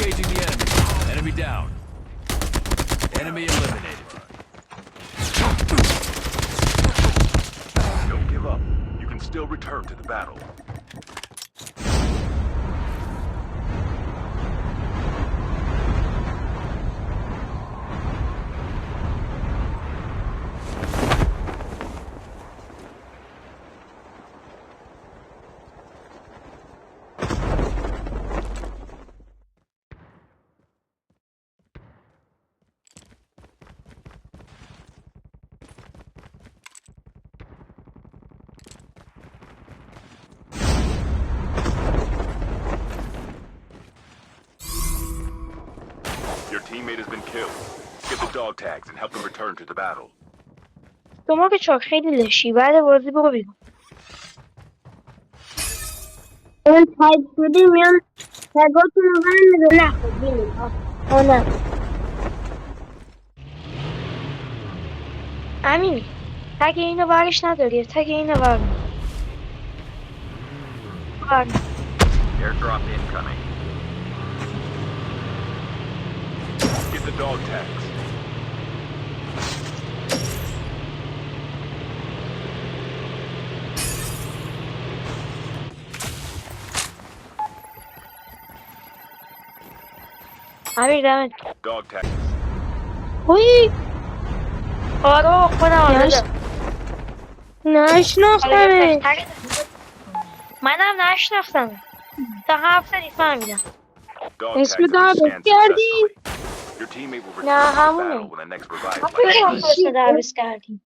Engaging the enemy. Enemy down. Enemy eliminated. Don't give up. You can still return to the battle. Your teammate has been killed. Get the dog tags and help them return to the battle. شما که چاک خیلی لشی بعد بازی برو بیرون. اون تایپ شدی میان تگاتون رو برمیده نخود بینید نه امین تگ اینو برش نداری تگ اینو بر Airdrop incoming. Get the dog tags. امین دمت Dog tags. اوی آرو خودم نشناختمه منم نشناختم تا حرف زدی فهمیدم. Dog اسم tags have دار been scanned کردی؟ successfully. Your teammate will return Nah, to the همونه. battle when the next revived ما flight کجا arrives. واسه درس کردیم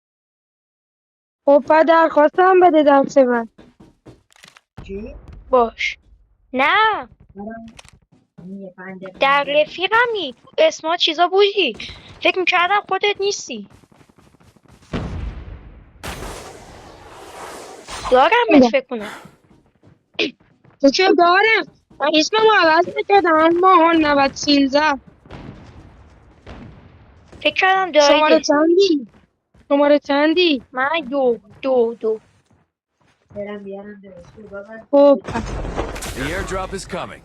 خب درخواستم بده درس من باش نه در رفیقمی اسما چیزا بودی فکر میکردم خودت نیستی دارم بهت فکر کنم تو چه دارم من اسمم عوض نکردم ماهان 9013 فکر کردم شماره داری چندی؟ شماره چندی؟ من دو خب The airdrop is coming.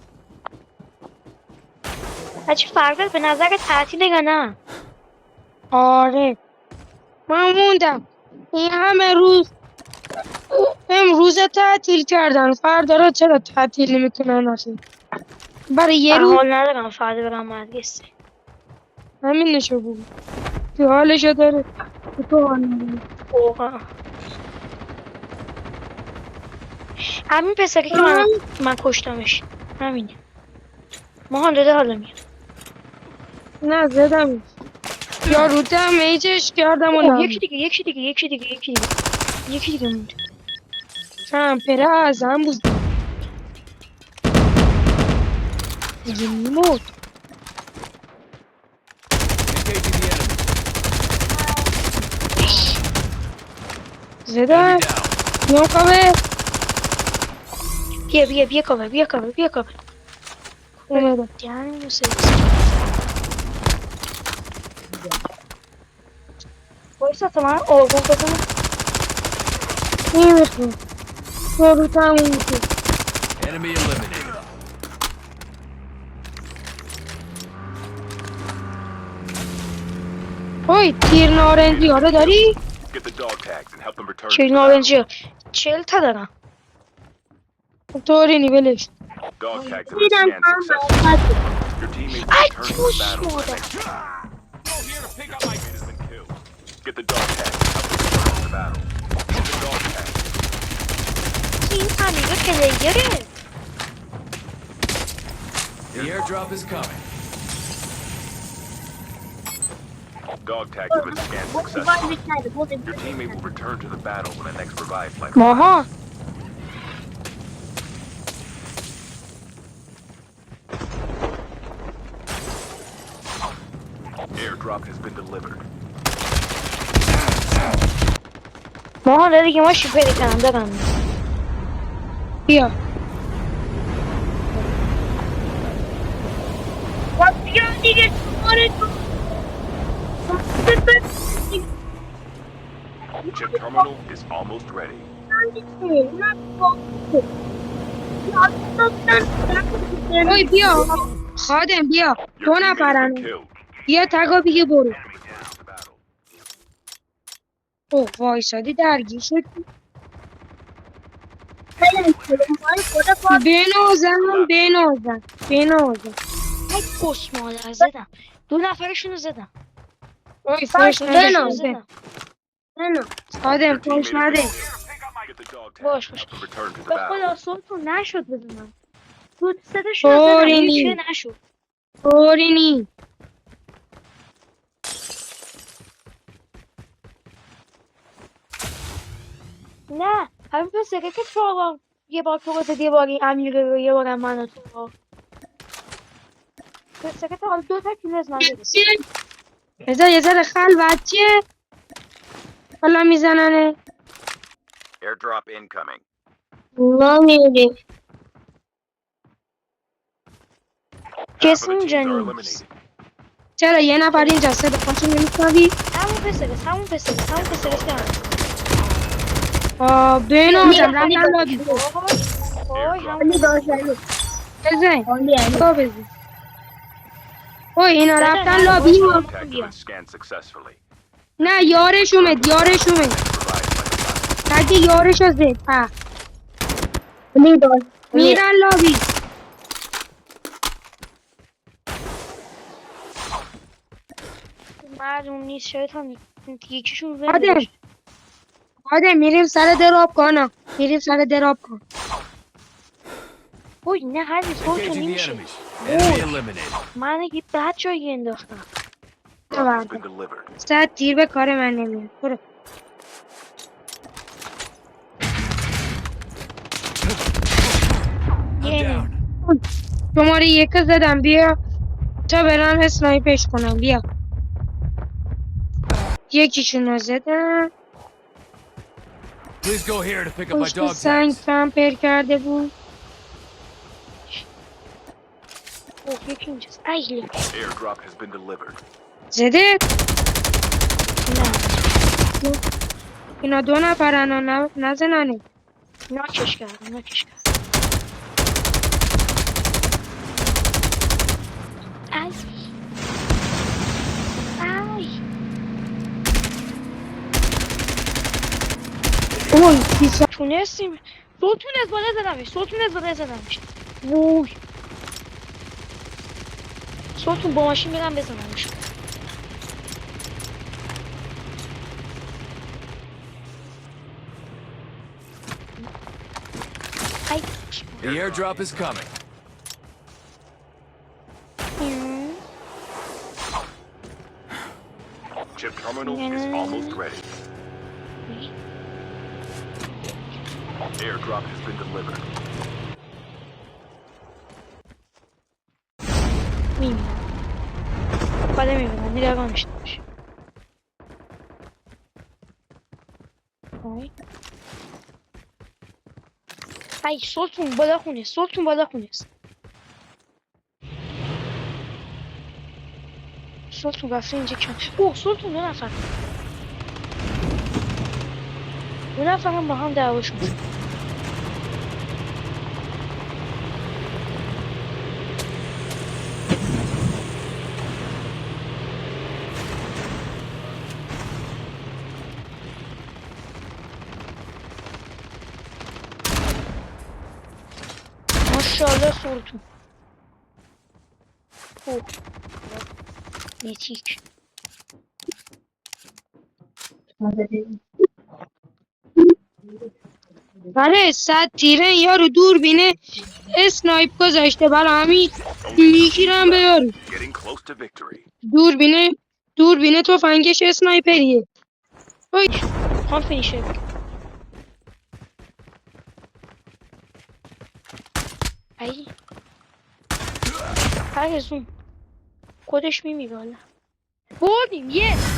هرچی فرقت به نظر تعطیله یا نه آره من موندم این همه روز امروز تعطیل کردن فردا رو چرا تعطیل نمیکنن آخه برای یه روز حال ندارم فردا برم مدرسه همین نشو بود که حالشو داره که تو حال نداری. واقعا همین پسری که من کشتمش همینه ماهان داده حالا میاد نه زدم یا رو دمیجش کردم و نه یکی دیگه موند کمپره ازم بود دیگه میمود Engaging the enemy. زدم Enemy down. بیام کابه بیا کاور اومدم دهن وایسا تا من آروم بزنم نمیخوام تو رو تموم شد Enemy eliminated. اوی تیر نارنجی ها رو داری؟ Get the dog tags and help them return to چه the battle. نارنجی 40 تا دارم طوری نی ولش Dog tags have been scanned successfully. Your teammate will return to the battle when the next Go here to pick up my teammate has been killed. Get the dog tags and help them return to the battle. Get the dog tags. این امیگو پلیگره The airdrop is coming. Dog tags have been scanned successfully. Your teammate will return to the battle when the next revived flight arrives. ماها Airdrop has been delivered. ماها داره دیگه ما شیپری کنم دارم بیا بیا دیگه Chip terminal is almost ready. اوی بیا خادم بیا Your 2 teammate has been نفرن killed. بیا تگا دیگه برو Return to the battle. اوه وایسادی درگیر شد بنازم ای کس مادر زدم 2 نفرشونو زدم اوی فاش نده خودشونو زدم خادم Your teammate فاش has been نده killed. Get the dog tag. باش باش Return to the به battle. خدا سلطون نشد بزنم تو صداشونو زدم طوری این چیه نی نشد طوری نی نه همین پسره که 4 بار یه بار تو گفت یه باری امیره رو یه بارم من و تو پسره تا حالا 2 تا کیلو از من برسه بذار یه ذره خلوت چیه حالا میزننه Airdrop incoming. نمیری Half of کسی the اینجا teams are نیست eliminated. چرا یه نفر اینجا صدا پاشو نمیشنوی همون پسره که هم بنازم رفتم لابی وای Airdrop همون بزن بزن اوه اینا بزن، رفتن نه، لابی باشه. dog tag بیا. has been scanned successfully. نه یارش اومد Provided by the battle. تگه یارش رو زد په میرن لابی معلوم نیست شاید هم یکیشون آدم. زنده میریم سر دراب کنم اوی نه هر تو Engaging the نمیشه enemies. Enemy eliminated. من یه بد جایی انداختم Drop has been delivered. صد تیر به کار من نمیاد برو I'm Yeah. down. شماره 1 زدم بیا تا برم اسنایپش کنم بیا یکیشون رو زدم Please go here to pick up my پشت dog سنگ tags. کمپر کرده بود اوه یکی اینجاست ایله Airdrop has been delivered. زده نه اینا 2 نفرن و نزننه ناکش کردم ای اوه پیسا تونستیم سلطون از بالا زدمش وای سلطون با ماشین میرم بزنمش ای The airdrop is coming. Chip terminal is almost ready. Airdrop has been delivered. میمیرم نگرانش نباش ای سلطون بالا خونه سلطون رفته اینجا کم اوه سلطون 2 نفر 2 نفر هم با هم دعواشون شد ماشاءالله سلطون اوه میتیک بله 100 تیره یارو دور بینه اسنایپ گذاشته برای همین میگیرم به یارو Getting close to victory. دور بینه تو فنگش اسنایپریه اوی هم فینیشه ای هرگزون خودش میمیره حالا بردیم یس